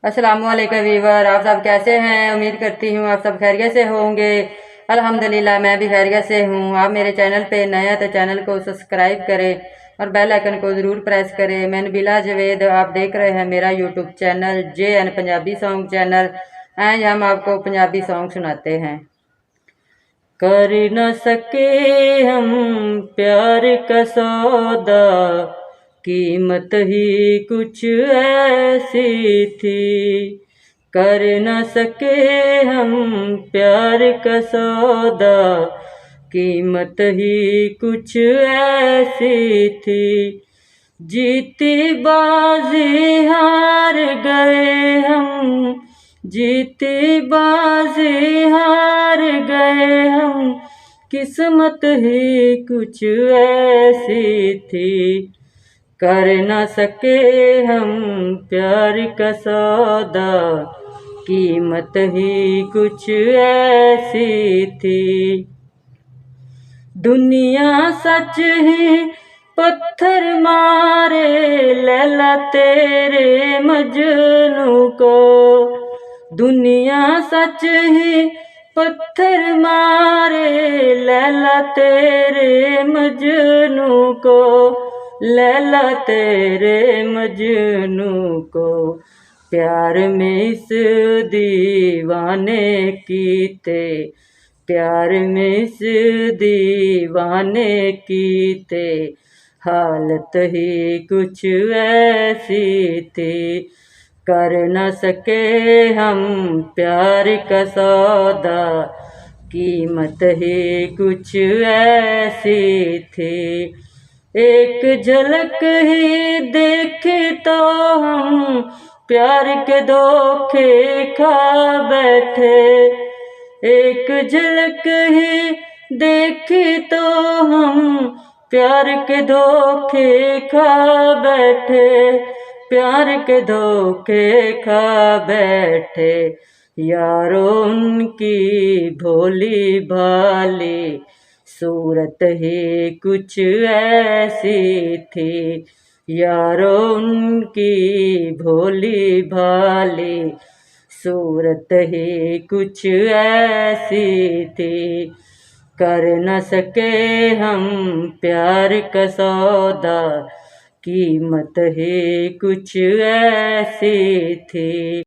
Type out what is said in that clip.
अस्सलामुअलैकुम वीवर, आप सब कैसे हैं। उम्मीद करती हूँ आप सब खैरियत से होंगे। अल्हम्दुलिल्लाह मैं भी खैरियत से हूँ। आप मेरे चैनल पे नए हैं तो चैनल को सब्सक्राइब करें और बेल आइकन को ज़रूर प्रेस करें। मैं नबीला जवेद, आप देख रहे हैं मेरा YouTube channel JN Punjabi song channel. आज हम आपको पंजाबी सॉन्ग सुनाते हैं। कर न सके हम प्यार का सौदा, कीमत ही कुछ ऐसी थी। कर न सके हम प्यार का सौदा, कीमत ही कुछ ऐसी थी। जीती बाजी हार गए हम, जीती बाजी हार गए हम, किस्मत ही कुछ ऐसी थी। कर न सके हम प्यार का सौदा, कीमत ही कुछ ऐसी थी। दुनिया सच ही पत्थर मारे लैला तेरे मजनू को। दुनिया सच ही पत्थर मारे लैला तेरे मजनू को, लैला तेरे मजनू को। प्यार में इस दीवाने की थे, प्यार में इस दीवाने की थे, हालत ही कुछ ऐसी थी। कर न सके हम प्यार का सौदा, कीमत ही कुछ ऐसी थी। एक झलक ही देखे तो हम प्यार के धोखे खा बैठे। एक झलक ही देखी तो हम प्यार के धोखे खा बैठे, प्यार के धोखे खा बैठे। यारों उनकी भोली भाली सूरत ही कुछ ऐसी थी। यारों उनकी भोली भाली सूरत ही कुछ ऐसी थी। कर न सके हम प्यार का सौदा, कीमत ही कुछ ऐसी थी।